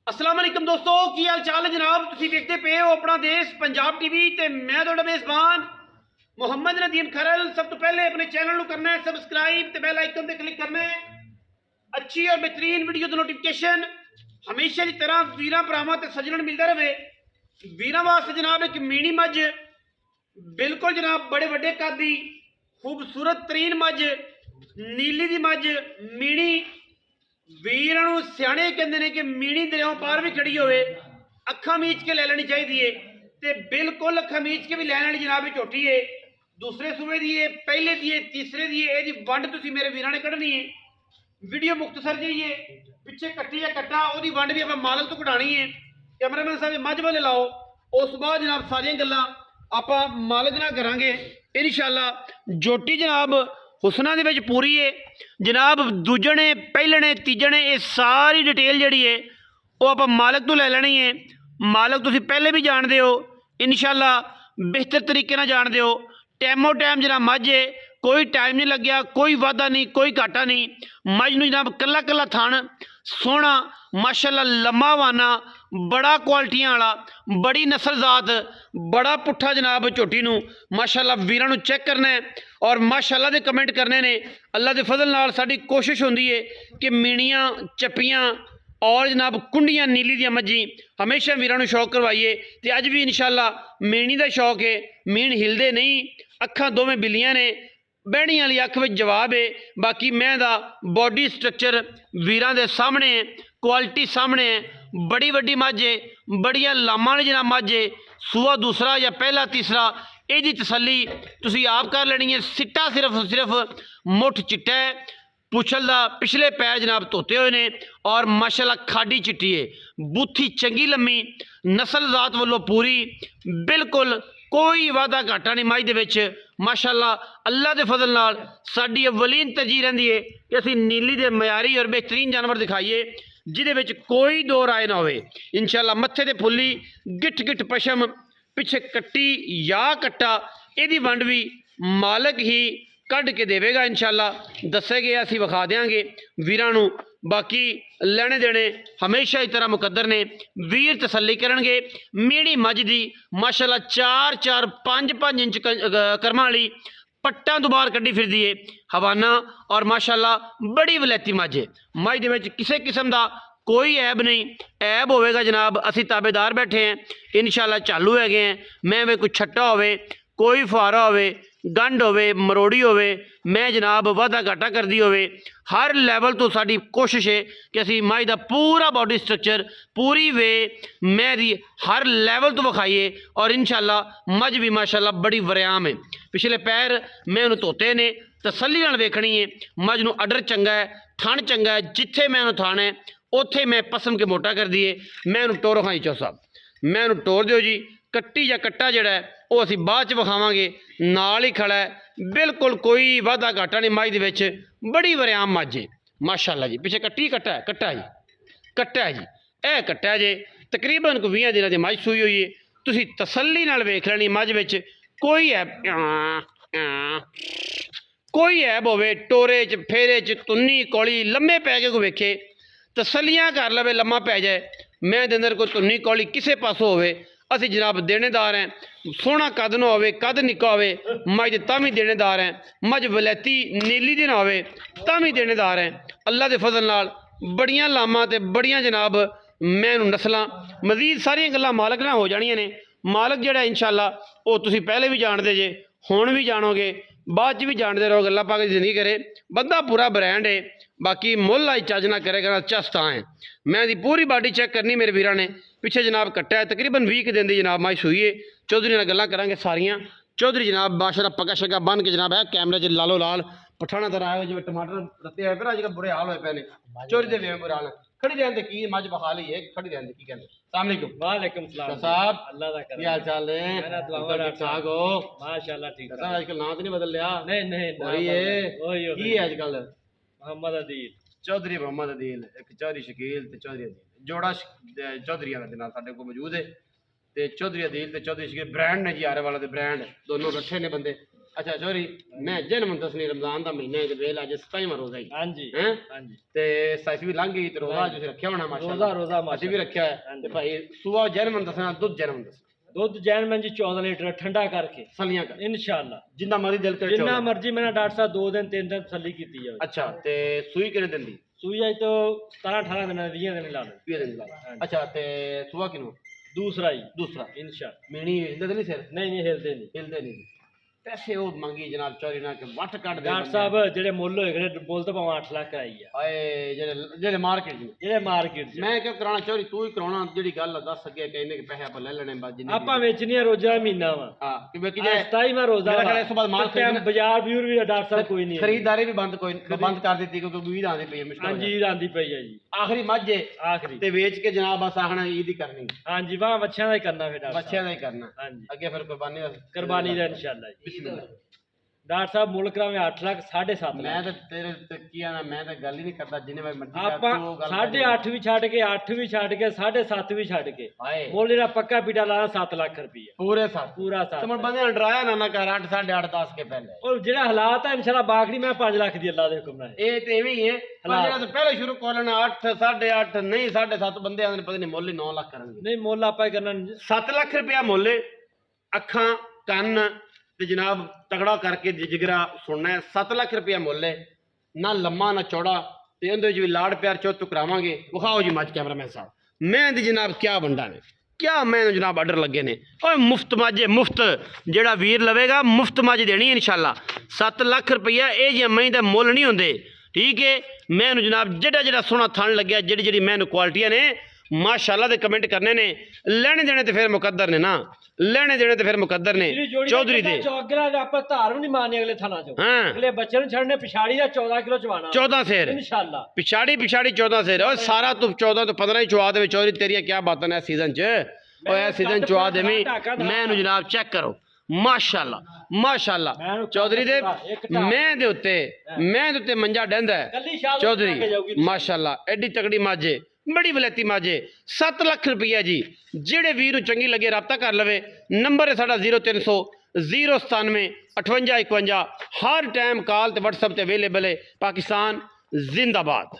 अस्सलाम वालेकुम दोस्तों की हाल चाल है जनाब। तुसीं देखते पे हो अपना देश पंजाब टीवी ते मैं तुहाडा मेज़बान मुहम्मद नदीम खरल। सब तो पहले अपने चैनल को करना है सबसक्राइब ते बेल आइकन पे क्लिक करना है। अच्छी और बेहतरीन वीडियो की नोटिफिकेशन हमेशा की तरह वीरां भरावां ते सज्जणां नूं मिलदा रहे। वीरां वास्ते जनाब एक मीनी मझ बिल्कुल जनाब बड़े वड्डे कद दी खूबसूरत तरीन मझ नीली दी मझ मीनी वीरां नूं सियाणे कहंदे ने कि मीणी दरियाओं पार भी खड़ी होवे अखां मीच के लै लैनी चाहिए ते बिल्कुल अखां मीच के भी लै लैनी जनाब। झोटी है दूसरे सूबे दी है पहले दी है तीसरे दी है। ਇਹਦੀ ਵੰਡ ਤੁਸੀਂ ਮੇਰੇ ਵੀਰਾਂ ਨੇ ਕੱਢਣੀ ਹੈ। ਵੀਡੀਓ ਮੁਖਤਸਰ ਜਿਹੀ ਹੈ ਪਿੱਛੇ ਕੱਟੀ ਜਾਂ ਕੱਟਾ ਉਹਦੀ ਵੰਡ ਵੀ ਆਪਾਂ ਮਾਲਕ ਤੋਂ ਕਢਾਣੀ ਹੈ। ਕੈਮਰਾਮੈਨ ਸਾਹਿਬ ਮੱਝ ਵਾਲੇ ਲਾਓ। ਉਸ ਤੋਂ ਬਾਅਦ ਜਨਾਬ ਸਾਰੀਆਂ ਗੱਲਾਂ ਆਪਾਂ ਮਾਲਕ ਨਾਲ ਕਰਾਂਗੇ ਇਨਸ਼ਾਅੱਲਾ। ਜੋਟੀ ਜਨਾਬ ਹੁਸਨਾ ਦੇ ਵਿੱਚ ਪੂਰੀ ਹੈ जनाब। दूजने पहलने तीजने ये सारी डिटेल जी है वो आप मालक तो लै लेनी है। मालक तुम पहले भी जानते हो इंशाअल्लाह बेहतर तरीके जानते हो। टाइमों टाइम जनाब मझ है कोई टाइम नहीं लग्या कोई वाधा नहीं कोई घाटा नहीं। मझ नूं जनाब कला कला थान सोहना माशाअल्लाह लम्मा वाना बड़ा क्वालिटियां वाला बड़ी नस्ल जात बड़ा पुट्ठा जनाब। झोटी नूं माशाअल्लाह वीरां नूं चेक करना है और माशाअल्लाह दे कमेंट करने ने। अल्लाह के फजल नाल साडी कोशिश होंदी है कि मीणियां चप्पियां और जनाब कुंडियां नीली दी मझी हमेशा वीरां नूं शौक करवाइए। तो अज भी इंशाअल्लाह मीणी का शौक है। मीण हिलदे नहीं अखां दोवें बिल्लियां ने बहनी वाली अख में जवाब है। बाकी मैं दा बॉडी स्ट्रक्चर वीरां दे सामने है क्वालिटी सामने है। बड़ी वड्डी मझ है बड़िया लामा ने जनाब मझ है। सूआ दूसरा या पहला तीसरा यदी तसली तुसी आप कर लेनी है। सिट्टा सिर्फ मुठ चिट्टा है पुछल दा पिछले पैर जनाब धोते हुए ने और माशाअल्लाह खाडी चिट्टी है बूथी चंगी लम्मी नस्ल जात वालों पूरी बिल्कुल कोई वाधा घाटा नहीं। मझ दे माशाअल्लाह अल्लाह के फजल नाल साडी अवलीन तरजीह रहिंदी है कि असीं नीली दे मयारी और बेहतरीन जानवर दिखाइए जिहदे विच कोई दो राय ना होवे। इंशाअल्लाह मत्थे ते फुल्ली गिठ गिठ पशम पिछे कट्टी या कट्टा यदी वंड भी मालक ही कढ़ के देवेगा इंशाअल्लाह। दसे गए असीं विखा देंगे वीरां नूं। बाकी लेने देने हमेशा ही तरह मुकद्दर ने वीर तसल्ली करनगे। मीड़ी मझ दी माशाअल्लाह 4-4 5-5 इंच करमां वाली पट्टां तो बाहर कड्डी फिरदी है हवाना और माशाअल्लाह बड़ी वलैती मझ है। मझ दे विच किसी किस्म का कोई ऐब नहीं। ऐब होवेगा जनाब असी ताबेदार बैठे हैं इंशाअल्लाह चालू है हैं। मैं वे कोई छट्टा होवे कोई फुहारा होवे गंढ होवे मरोड़ी होवे मैं जनाब वाधा घाटा करती होवे हर लैवल तो साडी कोशिश है कि असी मझ दा पूरा बॉडी स्ट्रक्चर पूरी वे मैं दी हर लैवल तो विखाइए और इंशाअल्लाह मझ भी माशाअल्लाह बड़ी वरियाम है। पिछले पैर मैं उन्होंने धोते ने तसल्ली नाल वेखनी है। मझ नूं अडर चंगा है थण चंगा है जिथे मैं उन्होंने थाना है उत्थे मैं पसम के मोटा कर दिए। मैं उन्होंने टोरो खाई चौ साहब मैं उन्होंने टोर दिओ जी। कट्टी या कट्टा जिहड़ा है वो असीं बाद च विखावांगे नाल ही खड़ा है बिल्कुल कोई वाधा घाटा नहीं। मझ दे विच बड़ी वरियाम मझ है माशाअल्लाह जी। पिछे कट्टी कट्टा है कट्टा है जी यह कट्टा है जे तकरीबन कोई 20 दिनों की मझ सूई हुई है। तुसीं तसल्ली नाल वेख लैनी मझ विच कोई ऐब होवे टोरे च फेरे च तुन्नी कौली लम्मे पै के कोई वेखे तसलियां कर लवे लम्मा पै जाए। मैं दे अंदर कोई तुन्नी कौली किसी पासों होवे असी जनाब देनेदार हैं। सोहना कद ना होवे कद निक्का होवे मझ दे तां भी देनेदार हैं। मझ वलैती नीली दी ना होवे तां भी देनेदार हैं। अल्लाह के फजल नाल बड़ियां लामां ते बड़ियां जनाब मैं नस्लां मजीद सारियां गल्लां मालक नाल हो जाणियां ने। मालक जिहड़ा इंशाअल्लाह वो तुसीं पहले भी जानते जे हुण भी जानोगे बाद च भी जानते रहोगे। अल्लाह पाक दी जिंदगी करे बंदा पूरा ब्रांड है। बाकी मुल आई चज ना करेगा चस्ता है। मैं दी पूरी बॉडी चेक करनी मेरे वीरां ने। पिछे जनाब कट्टा है तकरीबन 20 दिन की जनाब मझ सूई है। चौधरी नाल गल्लां करांगे सारियां। चौधरी जनाब बादशाह पग्गा शग्गा बन के जनाब है कैमरे च लालो लाल पठाना तरह आए जिवें टमाटर रत्ते हुए पे अजकल बुरे हाल होए पे ने चोरी दे वे बुरे हाल खड़ी रहन दे की मझ बखा ली है खड़ी रहन दे की कहंदे। अस्सलाम वालेकुम। वालेकुम सलाम साहब अल्लाह दा करम की हाल चाल है मेरा दुआ ठीक ठाक हो माशाअल्लाह ठीक साहब आजकल नाम तो नहीं बदल लिया नहीं वही है की है आजकल मोहम्मद अदील चौधरी मोहम्मद अदील एक चौधरी शकील ते चौधरी अदील जोड़ा चौधरी के नाल साडे को मौजूद है ते चौधरी अदील ते चौधरी शकील ब्रांड ने जी आरे वाला दे ब्रांड दोनों रखे ने बंदे अच्छा चौधरी मैं जन्म दसनी रमजान का महीना है वेल अज 27वां रोजा ही हाँ जी हैं हाँ जी ते साइस भी लंघ गई ते रोजा जो रखा होना माशाल्लाह रोजा ਅਸੀਂ ਵੀ ਰੱਖਿਆ ਹੈ ਤੇ ਭਾਈ ਸੁਬਹ ਜਨਮ ਦੱਸਣਾ ਦੁੱਧ ਜਨਮ ਦੱਸਣਾ ਦੁੱਧ ਜੈਨ ਮੈਂ ਜੀ 14 ਲੀਟਰ ਠੰਡਾ ਕਰਕੇ ਸਲੀਆਂ ਕਰ ਇਨਸ਼ਾਅੱਲਾ ਜਿੰਨਾ ਮਰਜ਼ੀ ਦਿਲ ਤੇ ਜਿੰਨਾ ਮਰਜ਼ੀ ਮੇਰਾ ਡਾਕਟਰ ਸਾਹਿਬ 2 ਦਿਨ 3 ਦਿਨ ਤਸੱਲੀ ਕੀਤੀ ਜਾਵੇ ਅੱਛਾ ਤੇ ਸੂਈ ਕਿਹਨੇ ਦਿੰਦੀ ਸੂਈ ਅੱਜ ਤੋਂ 17 18 ਦਿਨਾਂ 20 ਦਿਨ ਲਾ ਲਓ 20 ਦਿਨ ਲਾ ਅੱਛਾ ਤੇ ਸੁਬਹ ਕਿਨੂੰ ਦੂਸਰਾ ਹੀ ਦੂਸਰਾ ਇਨਸ਼ਾਅੱਲਾ ਮੀਣੀ ਹਿਲਦੇ ਨਹੀਂ ਸਿਰ ਨਹੀਂ ਹਿਲਦੇ ਨਹੀਂ ਹਿਲਦੇ ਨਹੀਂ ਪੈਸੇ ਉਹ ਮੰਗੀ ਜਨਾਬ ਚੋਰੀ ਨਾਲ ਕਿ ਵੱਟ ਕੱਢ ਦੇ ਡਾਕਟਰ ਸਾਹਿਬ ਜਿਹੜੇ ਮੁੱਲ ਹੋਏ ਨੇ ਮੁੱਲ ਤਾਂ ਭਾਵੇਂ 8 ਲੱਖ ਕਰਾਈ ਆ ਹਾਏ ਜਿਹੜੇ ਮਾਰਕੀਟ ਚ ਜਿਹੜੇ ਮਾਰਕੀਟ 'ਚ ਮੈਂ ਕਿਉਂ ਕਰਾਉਣਾ ਚੋਰੀ ਤੂੰ ਹੀ ਕਰਾਉਣਾ ਜਿਹੜੀ ਗੱਲ ਆ ਦੱਸ ਅੱਗੇ ਕਹਿੰਦੇ ਕਿ ਪੈਸੇ ਆਪਾਂ ਲੈ ਲੈਣੇ ਬਸ ਜਿੰਨੇ ਆਪਾਂ ਵੇਚਣੀ ਆ ਰੋਜ਼ਾ ਦਾ ਮਹੀਨਾ ਵਾ ਹਾਂ ਕਿ ਵੇਖੀ ਜਾਏ 27ਵਾਂ ਰੋਜ਼ਾ ਮੇਰਾ ਖਿਆਲ ਇਸ ਤੋਂ ਬਾਅਦ ਮਾਲ ਟਾਈਮ ਬਾਜ਼ਾਰ ਵਿਊਰ ਵੀ ਡਾਕਟਰ ਸਾਹਿਬ ਕੋਈ ਨਹੀਂ ਖਰੀਦਦਾਰੀ ਵੀ ਬੰਦ ਕਰ ਦਿੱਤੀ ਕਿਉਂਕਿ ਵੀਰ ਆਉਂਦੇ ਪਈ ਮੁਸ਼ਕਲ ਹਾਂਜੀ ਆਂਦੀ ਪਈ ਆ ਜੀ ਆਖਰੀ ਮੱਝ ਏ ਆਖਰੀ ਤੇ ਵੇਚ ਕੇ ਜਨਾਬ ਬਸ ਆਖਣਾ ਈਦ ਹੀ ਕਰਨੀ ਹਾਂਜੀ ਵਾਹ ਬੱਚਿਆਂ ਦਾ ਹੀ ਕਰਨਾ ਫਿਰ ਡਾਕਟਰ ਬੱਚਿਆਂ ਦਾ ਹੀ ਕਰਨਾ ਹਾਂਜੀ ਅੱਗੇ ਫਿਰ ਕੁਰਬਾਨੀ ਦਾ ਕੁਰਬਾਨੀ ਦਾ ਇਨਸ਼ਾਅੱਲਾ ਜੀ ਬਿਸਮਿਲ੍ਲਾ ਡਾਕਟਰ ਸਾਹਿਬ ਮੁੱਲ ਕਰਾਵੇਂ 8 ਲੱਖ 7.5 ਮੈਂ ਲੱਖ ਤਾਂ ਤੇਰੇ ਤੇ ਕੀ ਆਣਾ ਮੈਂ ਤਾਂ ਗੱਲ ਹੀ ਨਹੀਂ ਕਰਦਾ ਜਿੰਨੇ ਵਾਰ ਮਰਜ਼ੀ ਆਪਾਂ 8.5 ਵੀ ਛੱਡ ਕੇ 8 ਵੀ ਛੱਡ ਕੇ 7.5 ਵੀ ਛੱਡ ਕੇ ਹਾਏ ਮੁੱਲ ਜਿਹੜਾ ਪੱਕਾ ਪੀਟਾ ਲਾਣਾ 7 ਲੱਖ ਰੁਪਈਆ ਪੂਰੇ ਸਾਥ ਪੂਰਾ ਤੇ 7 ਮਨ ਬੰਦੇ ਨੇ ਡਰਾਇਆ ਨਾ ਕਰ 8 8.5 10 ਕੇ ਪਹਿਲੇ ਉਹ ਜਿਹੜਾ ਹਾਲਾਤ ਹੈ ਇਨਸ਼ਾਅੱਲਾ ਬਾਗੜੀ ਮੈਂ 5 ਲੱਖ ਦੀ ਅੱਲਾ ਦੇ ਹੁਕਮ ਨਾਲ ਇਹ ਤੇ ਐਵੇਂ ਹੀ ਹੈ ਪਰ ਜਿਹੜਾ ਤਾਂ ਪਹਿਲੇ ਸ਼ੁਰੂ ਕਰਨਾ 8 8.5 ਨਹੀਂ 7.5 ਬੰਦੇ ਆਂਦੇ ਨੇ ਪਤਾ ਨਹੀਂ ਮੁੱਲ ਹੀ 9 ਲੱਖ ਕਰਨਗੇ ਨਹੀਂ ਮੁੱਲ ਆਪਾਂ ਹੀ ਕਰਨਾ 7 ਲੱਖ ਰੁਪਇਆ ਮੁੱਲ ਏ। ਅੱਖਾਂ ਕੰਨ ਤੇ ਜਨਾਬ ਤਗੜਾ ਕਰਕੇ ਜਿਗਰਾ ਸੁਣਨਾ ਹੈ 7 ਲੱਖ ਰੁਪਇਆ ਮੁੱਲ ਹੈ ਨਾ ਲੰਮਾ ਨਾ ਚੌੜਾ ਤੇ ਇਹਦੇ ਵਿੱਚ ਵੀ ਲਾੜ ਪਿਆਰ ਚੋਤ ਕਰਾਵਾਂਗੇ ਵਿਖਾਓ ਜੀ ਮੱਝ ਕੈਮਰਾਮੈਨ ਸਾਹਿਬ ਮੈਂ ਦੀ ਜਨਾਬ ਕਿਆ ਬੰਦਾ ਨੇ ਕਿਆ ਮੈਨੂੰ ਜਨਾਬ ਆਰਡਰ ਲੱਗੇ ਨੇ ਓਏ ਮੁਫਤ ਮਾਝੇ ਮੁਫਤ ਜਿਹੜਾ ਵੀਰ ਲਵੇਗਾ ਮੁਫਤ ਮੱਝ ਦੇਣੀ ਇਨਸ਼ਾਅੱਲਾ 7 ਲੱਖ ਰੁਪਇਆ ਇਹ ਜੀ ਮਹੀਂ ਦਾ ਮੁੱਲ ਨਹੀਂ ਹੁੰਦੇ ਠੀਕ ਹੈ ਮੈਨੂੰ ਜਨਾਬ ਜਿਹੜਾ ਸੋਹਣਾ ਥਣ ਲੱਗਿਆ ਜਿਹੜੀ ਮੈਨੂੰ ਕੁਆਲਿਟੀਆਂ ਨੇ ਮਾਸ਼ਾਅੱਲਾ ਦੇ ਕਮੈਂਟ ਕਰਨੇ ਨੇ ਲੈਣੇ ਦੇਣੇ ਤੇ ਫਿਰ ਮੁਕੱਦਰ ਨੇ ਨਾ ਲੈਣੇ ਦੇਣੇ ਤੇ ਫਿਰ ਮੁਕੱਦਰ ਨੇ ਚੌਧਰੀ ਦੇ ਚੌਗਰਾ ਆਪਾਂ ਧਾਰ ਵੀ ਨਹੀਂ ਮਾਰਨੀ ਅਗਲੇ ਥਾਣਾ ਚੋਂ ਹਾਂ ਅਗਲੇ ਬੱਚੇ ਨੂੰ ਛੱਡਨੇ ਪਿਛਾੜੀ ਦਾ 14 ਕਿਲੋ ਚਵਾਣਾ 14 ਸੇਰ ਇਨਸ਼ਾਅੱਲਾ ਪਿਛਾੜੀ 14 ਸੇਰ ਓਏ ਸਾਰਾ ਤੂੰ 14 ਤੋਂ 15 ਹੀ ਚਵਾ ਦੇਵੇ ਚੌਧਰੀ ਤੇਰੀਆਂ ਕੀ ਬਾਤਾਂ ਨੇ ਸੀਜ਼ਨ 'ਚ ਓਏ ਸੀਜ਼ਨ ਚਵਾ ਦੇਵੀਂ ਮੈਨੂੰ ਜਨਾਬ ਚੈੱਕ ਕਰੋ ਮਾਸ਼ਾਅੱਲਾ ਚੌਧਰੀ ਦੇ ਮੈਂ ਦੇ ਉੱਤੇ ਮੰਜਾ ਡੰਦਾ ਚੌਧਰੀ ਮਾਸ਼ਾਅੱਲਾ ਐਡੀ ਤਕੜੀ ਮਾਝੇ ਬੜੀ ਵਲੈਤੀ ਮਾਝੇ 7 ਲੱਖ ਰੁਪਈਆ ਜੀ ਜਿਹੜੇ ਵੀਰ ਨੂੰ ਚੰਗੀ ਲੱਗੇ ਰਾਬਤਾ ਕਰ ਲਵੇ ਨੰਬਰ ਹੈ ਸਾਡਾ 0300 097 58 51 ਹਰ ਟਾਈਮ ਕਾਲ ਤੇ WhatsApp ਤੇ ਅਵੇਲੇਬਲ ਹੈ ਪਾਕਿਸਤਾਨ ਜ਼ਿੰਦਾਬਾਦ।